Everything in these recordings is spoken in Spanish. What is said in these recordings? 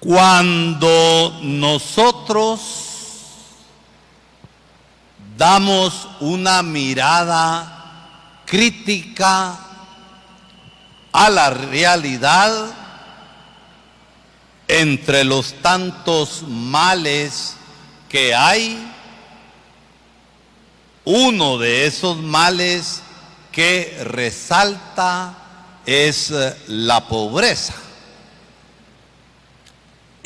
Cuando nosotros damos una mirada crítica a la realidad, entre los tantos males que hay, uno de esos males que resalta es la pobreza.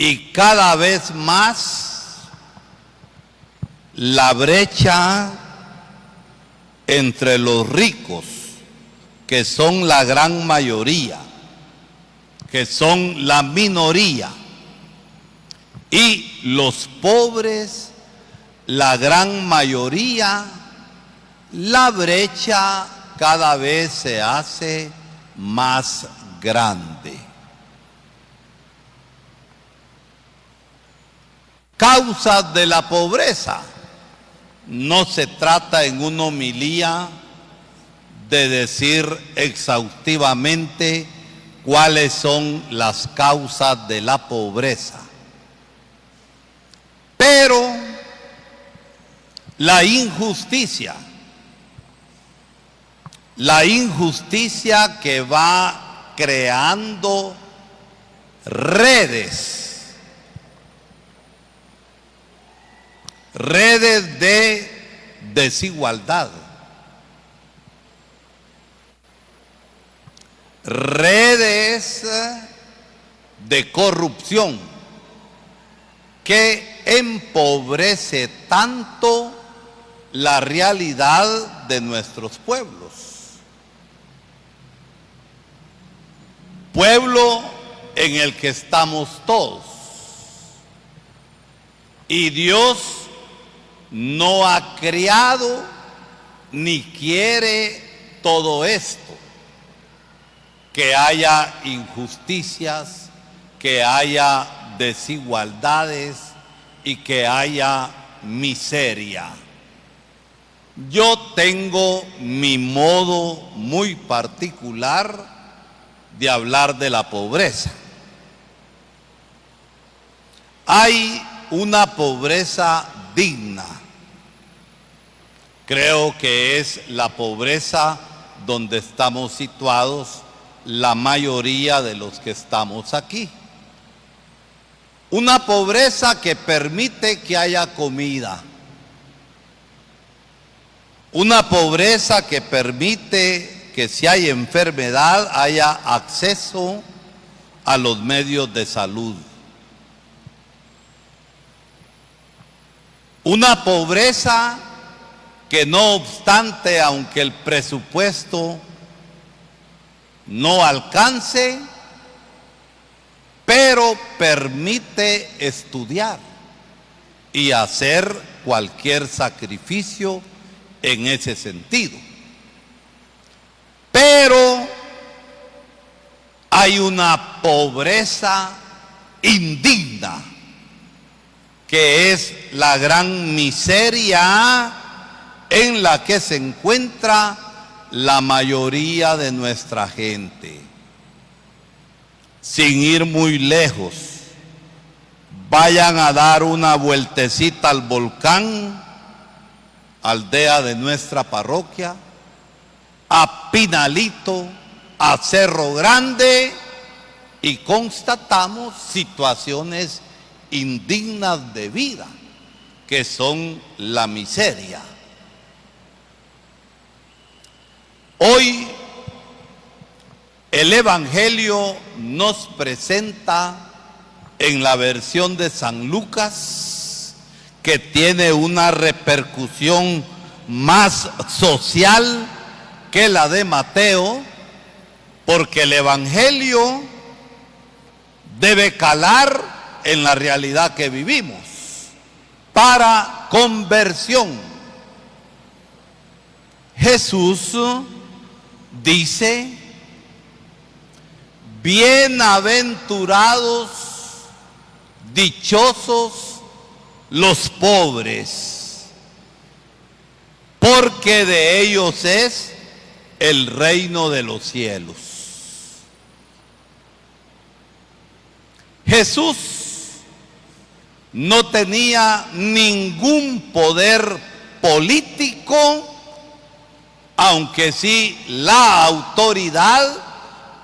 Y cada vez más la brecha entre los ricos, que son la gran mayoría, que son la minoría, y los pobres, la gran mayoría, la brecha cada vez se hace más grande. Causas de la pobreza. No se trata en una homilía de decir exhaustivamente cuáles son las causas de la pobreza. Pero la injusticia que va creando redes de desigualdad, redes de corrupción, que empobrece tanto la realidad de nuestros pueblos. Pueblo en el que estamos todos. Y Dios no ha creado ni quiere todo esto, que haya injusticias, que haya desigualdades y que haya miseria. Yo tengo mi modo muy particular de hablar de la pobreza. Hay una pobreza digna. Creo que es la pobreza donde estamos situados la mayoría de los que estamos aquí. Una pobreza que permite que haya comida. Una pobreza que permite que si hay enfermedad haya acceso a los medios de salud. Una pobreza que no obstante, aunque el presupuesto no alcance, pero permite estudiar y hacer cualquier sacrificio en ese sentido. Pero hay una pobreza indigna, que es la gran miseria en la que se encuentra la mayoría de nuestra gente. Sin ir muy lejos, vayan a dar una vueltecita al volcán, aldea de nuestra parroquia, a Pinalito, a Cerro Grande, y constatamos situaciones indignas de vida, que son la miseria. Hoy el Evangelio nos presenta en la versión de San Lucas, que tiene una repercusión más social que la de Mateo, porque el Evangelio debe calar en la realidad que vivimos para conversión. Jesús dice: bienaventurados, dichosos los pobres, porque de ellos es el reino de los cielos. Jesús no tenía ningún poder político, aunque sí la autoridad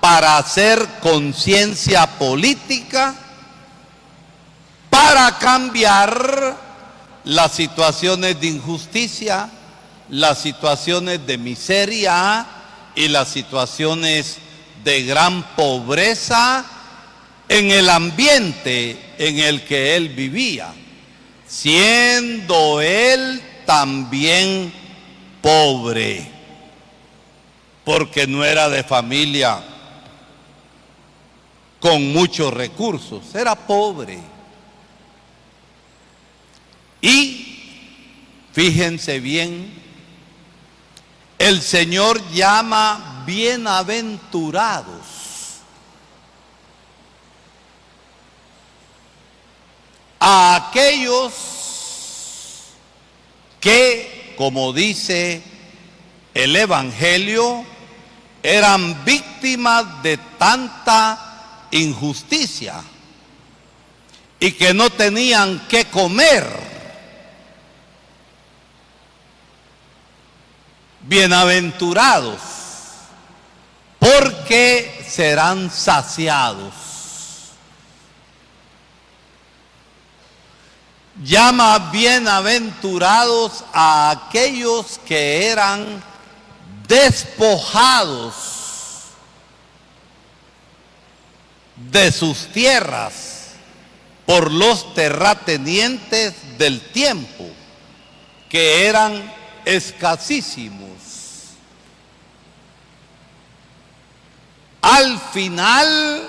para hacer conciencia política, para cambiar las situaciones de injusticia, las situaciones de miseria y las situaciones de gran pobreza en el ambiente en el que él vivía, siendo él también pobre, porque no era de familia con muchos recursos, era pobre. Y fíjense bien, el Señor llama bienaventurados a aquellos que, como dice el Evangelio, eran víctimas de tanta injusticia y que no tenían qué comer. Bienaventurados, porque serán saciados. Llama bienaventurados a aquellos que eran despojados de sus tierras por los terratenientes del tiempo, que eran escasísimos. Al final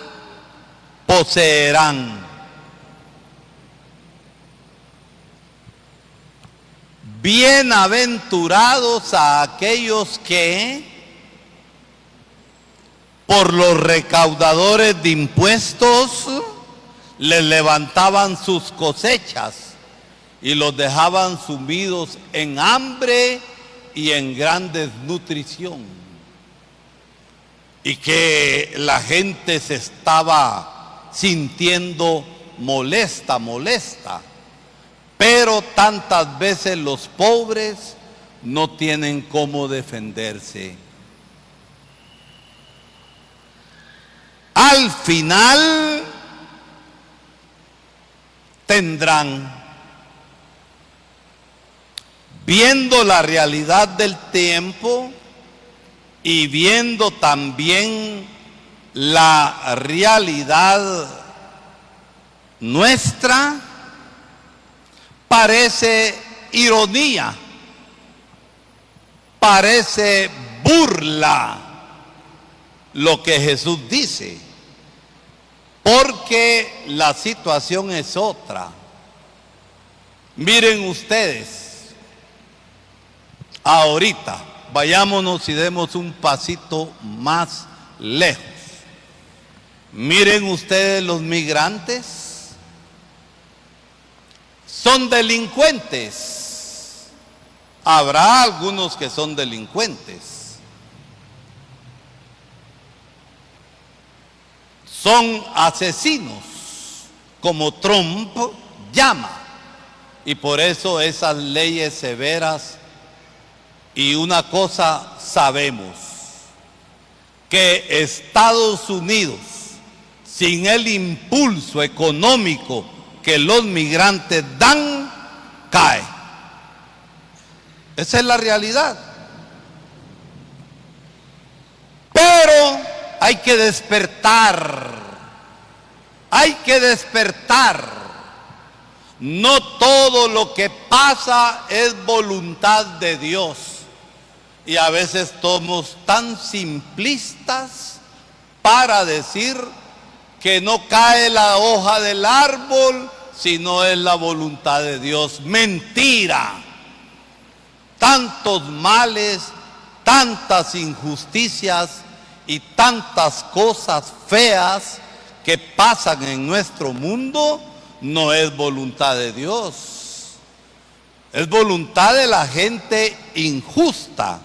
poseerán. Bienaventurados a aquellos que por los recaudadores de impuestos les levantaban sus cosechas y los dejaban sumidos en hambre y en gran desnutrición, y que la gente se estaba sintiendo molesta, pero tantas veces los pobres no tienen cómo defenderse. Al final tendrán, viendo la realidad del tiempo y viendo también la realidad nuestra, parece ironía, parece burla lo que Jesús dice, porque la situación es otra. Miren ustedes, ahorita, vayámonos y demos un pasito más lejos. Miren ustedes, los migrantes son delincuentes. Habrá algunos que son delincuentes. Son asesinos, como Trump llama. Y por eso esas leyes severas. Y una cosa sabemos, que Estados Unidos, sin el impulso económico que los migrantes dan, cae. Esa es la realidad. Pero hay que despertar. Hay que despertar. No todo lo que pasa es voluntad de Dios. Y a veces somos tan simplistas para decir que no cae la hoja del árbol si no es la voluntad de Dios. Mentira. Tantos males, tantas injusticias y tantas cosas feas que pasan en nuestro mundo no es voluntad de Dios. Es voluntad de la gente injusta,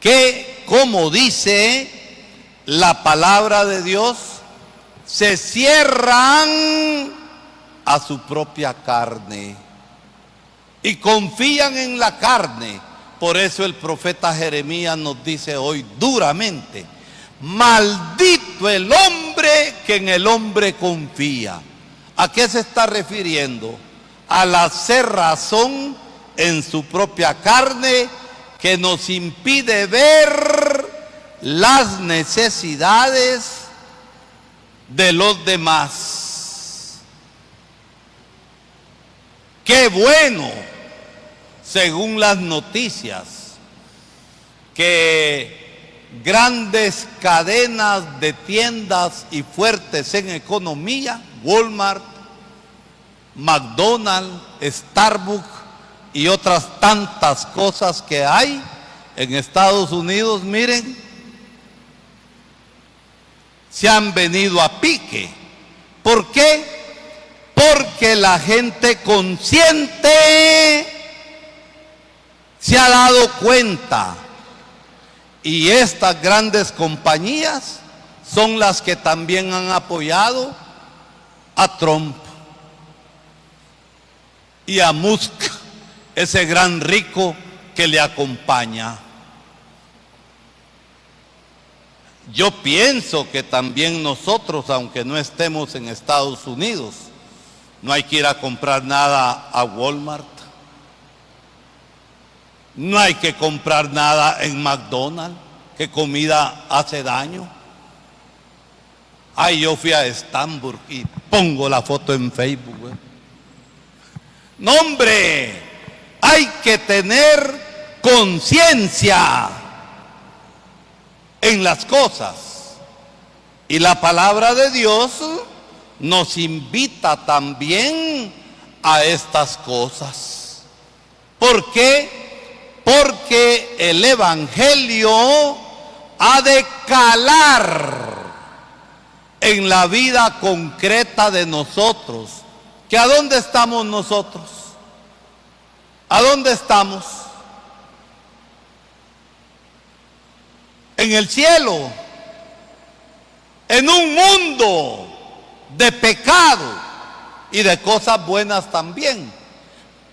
que, como dice la palabra de Dios, se cierran a su propia carne y confían en la carne. Por eso el profeta Jeremías nos dice hoy duramente: maldito el hombre que en el hombre confía. ¿A qué se está refiriendo? Al hacer razón en su propia carne, que nos impide ver las necesidades de los demás. Qué bueno, según las noticias, que grandes cadenas de tiendas y fuertes en economía, Walmart, McDonald's, Starbucks y otras tantas cosas que hay en Estados Unidos, miren, se han venido a pique. ¿Por qué? Porque la gente consciente se ha dado cuenta, y estas grandes compañías son las que también han apoyado a Trump y a Musk, ese gran rico que le acompaña. Yo pienso que también nosotros, aunque no estemos en Estados Unidos, no hay que ir a comprar nada a Walmart, no hay que comprar nada en McDonald's, que comida hace daño. Ay, yo fui a Estambul y pongo la foto en Facebook. No, hombre, hay que tener conciencia en las cosas. Y la palabra de Dios nos invita también a estas cosas. ¿Por qué? Porque el Evangelio ha de calar en la vida concreta de nosotros. ¿Que a dónde estamos nosotros? ¿A dónde estamos? En el cielo, en un mundo de pecado y de cosas buenas también.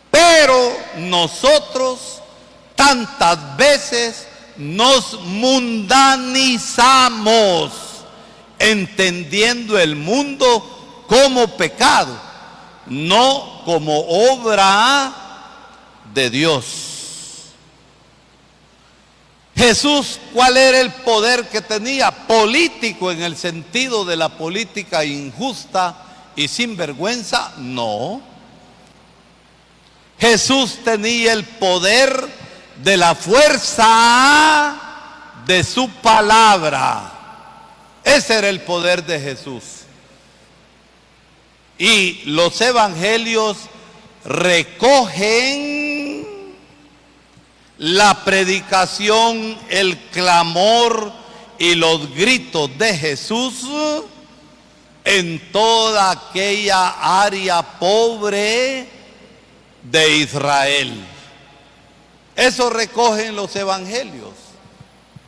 Pero nosotros tantas veces nos mundanizamos, entendiendo el mundo como pecado, no como obra de Dios. Jesús, ¿cuál era el poder que tenía? Político, en el sentido de la política injusta y sin vergüenza, no. Jesús tenía el poder de la fuerza de su palabra. Ese era el poder de Jesús. Y los evangelios recogen la predicación, el clamor y los gritos de Jesús en toda aquella área pobre de Israel. Eso recogen los evangelios.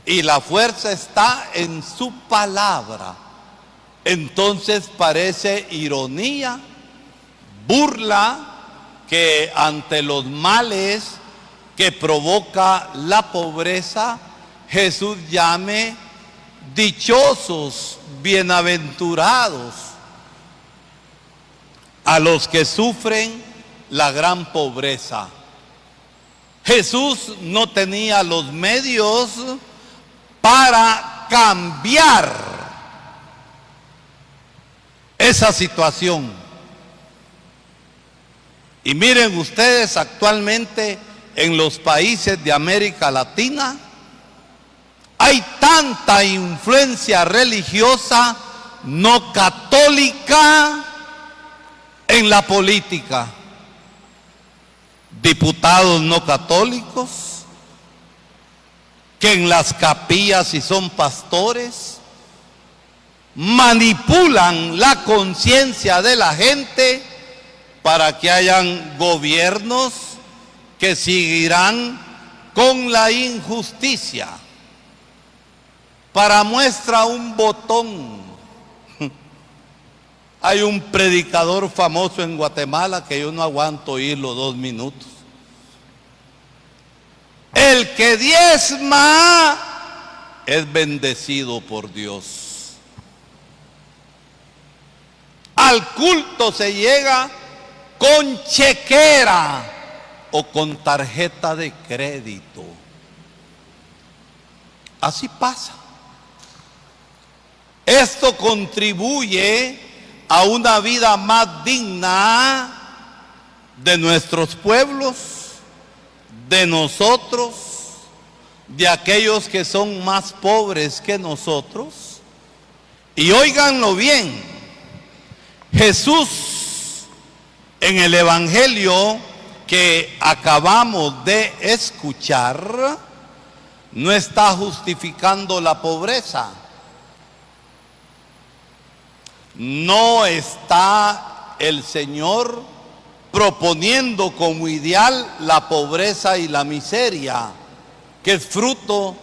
Y la fuerza está en su palabra. Entonces parece ironía, burla, que ante los males que provoca la pobreza, Jesús llame dichosos, bienaventurados a los que sufren la gran pobreza. Jesús no tenía los medios para cambiar esa situación. Y miren ustedes, actualmente en los países de América Latina hay tanta influencia religiosa no católica en la política. Diputados no católicos que en las capillas, si son pastores, manipulan la conciencia de la gente para que hayan gobiernos que seguirán con la injusticia. Para muestra un botón, Hay un predicador famoso en Guatemala que yo no aguanto oírlo 2 minutos. El que diezma es bendecido por Dios. Al culto se llega con chequera o con tarjeta de crédito. Así pasa. Esto contribuye a una vida más digna de nuestros pueblos, de nosotros, de aquellos que son más pobres que nosotros. Y óiganlo bien, Jesús en el Evangelio que acabamos de escuchar no está justificando la pobreza. No está el Señor proponiendo como ideal la pobreza y la miseria, que es fruto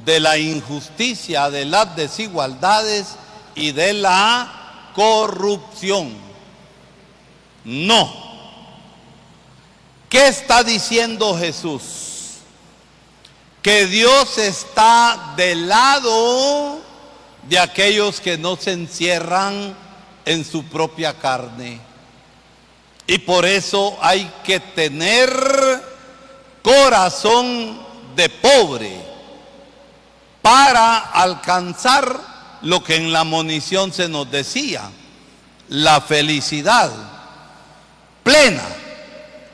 de la injusticia, de las desigualdades y de la corrupción. No. ¿Qué está diciendo Jesús? Que Dios está del lado de aquellos que no se encierran en su propia carne. Y por eso hay que tener corazón de pobre para alcanzar lo que en la monición se nos decía, la felicidad plena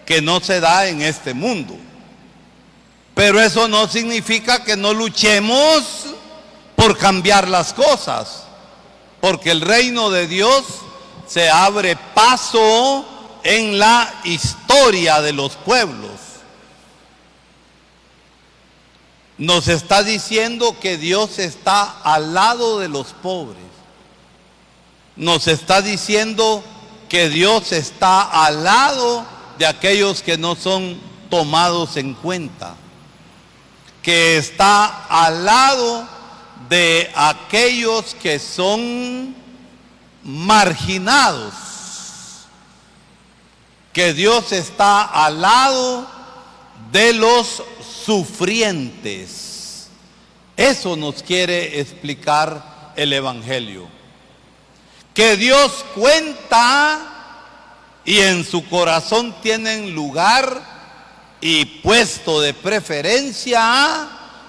que no se da en este mundo. Pero eso no significa que no luchemos por cambiar las cosas, porque el reino de Dios se abre paso en la historia de los pueblos. Nos está diciendo que Dios está al lado de los pobres. Nos está diciendo que Dios está al lado de aquellos que no son tomados en cuenta, que está al lado de aquellos que son marginados, que Dios está al lado de los sufrientes. Eso nos quiere explicar el Evangelio. Que Dios cuenta y en su corazón tienen lugar y puesto de preferencia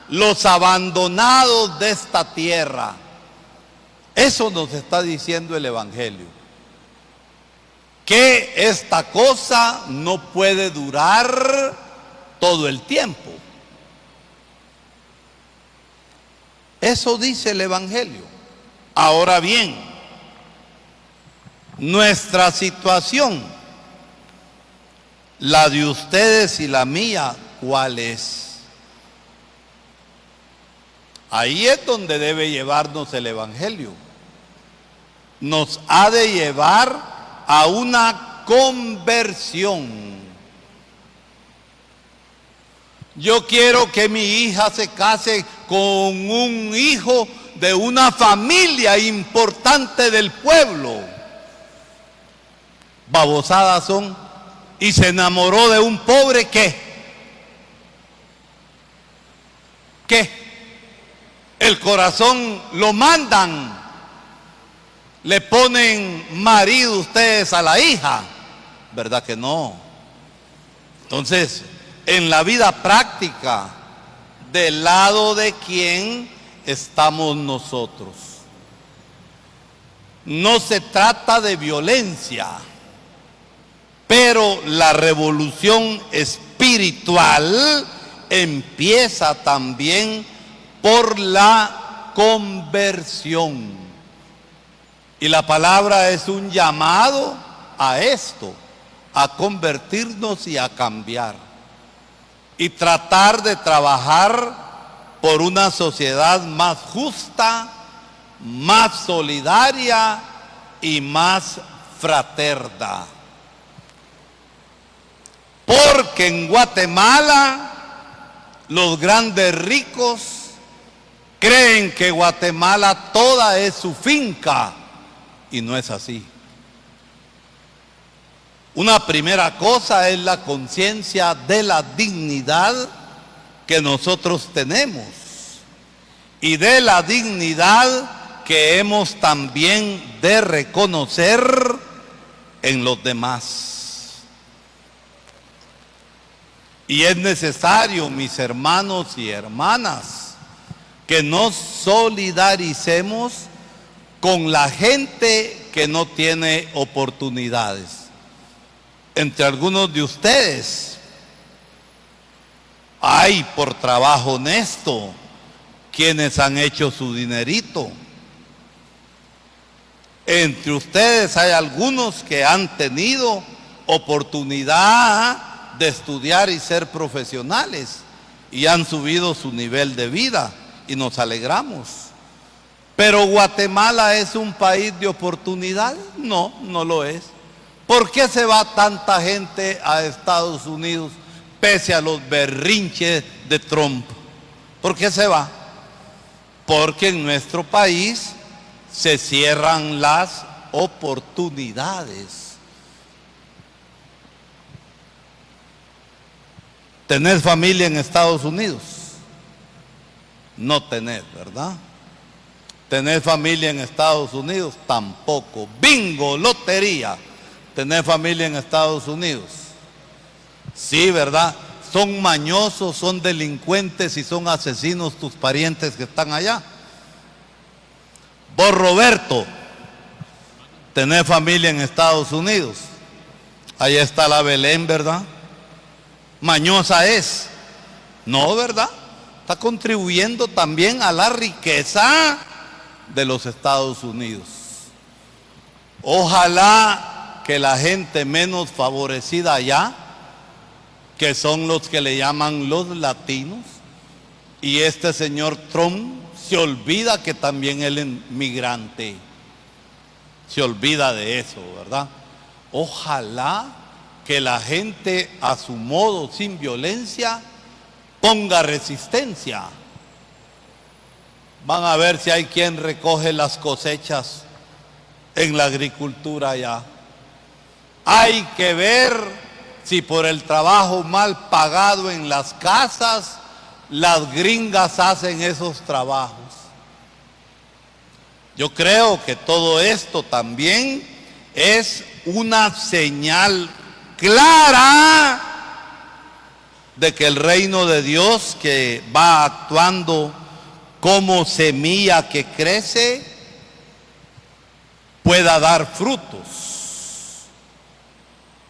los abandonados de esta tierra. Eso nos está diciendo el Evangelio. Que esta cosa no puede durar todo el tiempo. Eso dice el Evangelio. Ahora bien, nuestra situación, la de ustedes y la mía, ¿cuál es? Ahí es donde debe llevarnos el Evangelio. Nos ha de llevar a una conversión. Yo quiero que mi hija se case con un hijo de una familia importante del pueblo. Babosadas son. Y se enamoró de un pobre, ¿qué? ¿Qué? El corazón lo mandan. Le ponen marido ustedes a la hija. ¿Verdad que no? Entonces, en la vida práctica, ¿del lado de quién estamos nosotros? No se trata de violencia, pero la revolución espiritual empieza también por la conversión. Y la palabra es un llamado a esto, a convertirnos y a cambiar. Y tratar de trabajar por una sociedad más justa, más solidaria y más fraterna. Porque en Guatemala los grandes ricos creen que Guatemala toda es su finca y no es así. Una primera cosa es la conciencia de la dignidad que nosotros tenemos y de la dignidad que hemos también de reconocer en los demás. Y es necesario, mis hermanos y hermanas, que nos solidaricemos con la gente que no tiene oportunidades. Entre algunos de ustedes hay, por trabajo honesto, quienes han hecho su dinerito. Entre ustedes hay algunos que han tenido oportunidad de estudiar y ser profesionales y han subido su nivel de vida y nos alegramos. Pero Guatemala es un país de oportunidades. No, no lo es. ¿Por qué se va tanta gente a Estados Unidos pese a los berrinches de Trump? ¿Por qué se va? Porque en nuestro país se cierran las oportunidades. ¿Tenés familia en Estados Unidos? No tenés, ¿verdad? ¿Tenés familia en Estados Unidos? Tampoco. Bingo, lotería. ¿Tenés familia en Estados Unidos? Sí, ¿verdad? Son mañosos, son delincuentes y son asesinos tus parientes que están allá. Vos, Roberto, ¿tenés familia en Estados Unidos? Ahí está la Belén, ¿verdad? Mañosa es. No, ¿verdad? Está contribuyendo también a la riqueza de los Estados Unidos. Ojalá que la gente menos favorecida allá, que son los que le llaman los latinos, y este señor Trump se olvida que también él es migrante, se olvida de eso, ¿verdad? Ojalá que la gente a su modo, sin violencia, ponga resistencia. Van a ver si hay quien recoge las cosechas en la agricultura allá. Hay que ver si por el trabajo mal pagado en las casas, las gringas hacen esos trabajos. Yo creo que todo esto también es una señal clara de que el reino de Dios, que va actuando como semilla que crece, pueda dar frutos.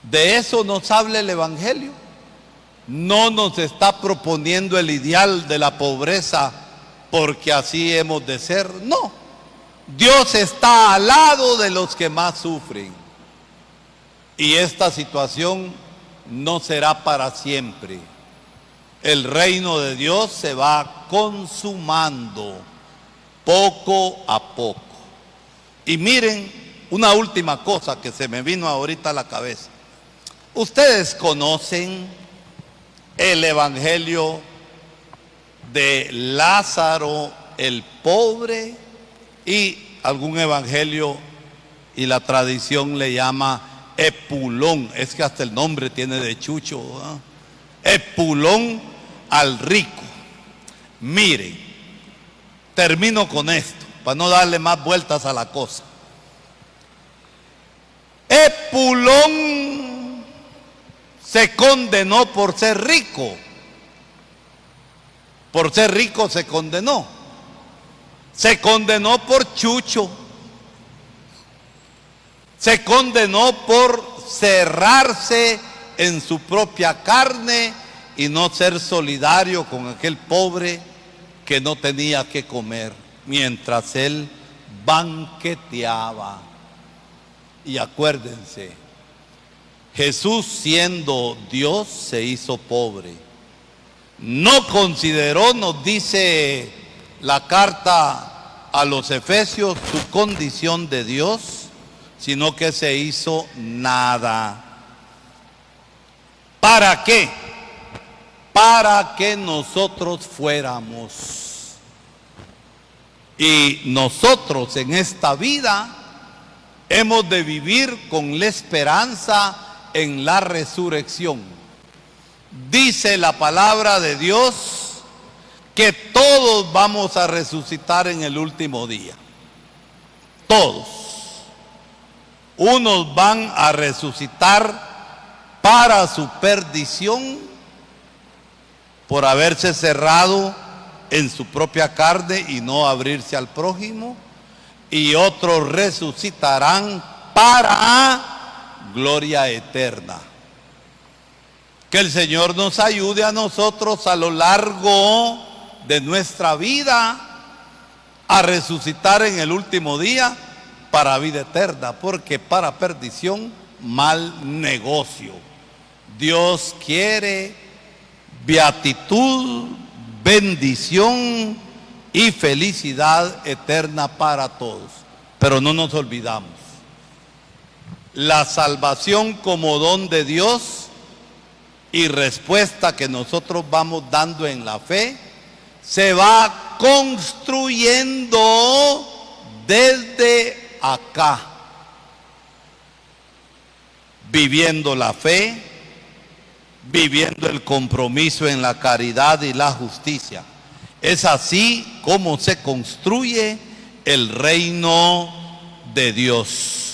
De eso nos habla el Evangelio. No nos está proponiendo el ideal de la pobreza porque así hemos de ser. No. Dios está al lado de los que más sufren. Y esta situación no será para siempre. El reino de Dios se va consumando poco a poco. Y miren, una última cosa que se me vino ahorita a la cabeza. Ustedes conocen el evangelio de Lázaro el pobre y algún evangelio y la tradición le llama Epulón. Es que hasta el nombre tiene de chucho, ¿verdad? Epulón al rico. Miren, termino con esto para no darle más vueltas a la cosa. Epulón se condenó por ser rico. Por ser rico se condenó. Se condenó por chucho. Se condenó por cerrarse en su propia carne y no ser solidario con aquel pobre que no tenía que comer mientras él banqueteaba. Y acuérdense, Jesús, siendo Dios, se hizo pobre. No consideró, nos dice la carta a los Efesios, su condición de Dios, sino que se hizo nada. ¿Para qué? Para que nosotros fuéramos. Y nosotros en esta vida hemos de vivir con la esperanza en la resurrección. Dice la palabra de Dios que todos vamos a resucitar en el último día. Todos. Unos van a resucitar para su perdición por haberse cerrado en su propia carne y no abrirse al prójimo, y otros resucitarán para gloria eterna. Que el Señor nos ayude a nosotros a lo largo de nuestra vida a resucitar en el último día para vida eterna, porque para perdición, mal negocio. Dios quiere beatitud, bendición y felicidad eterna para todos. Pero no nos olvidamos, la salvación como don de Dios y respuesta que nosotros vamos dando en la fe, se va construyendo desde acá, viviendo la fe, viviendo el compromiso en la caridad y la justicia. Es así como se construye el reino de Dios.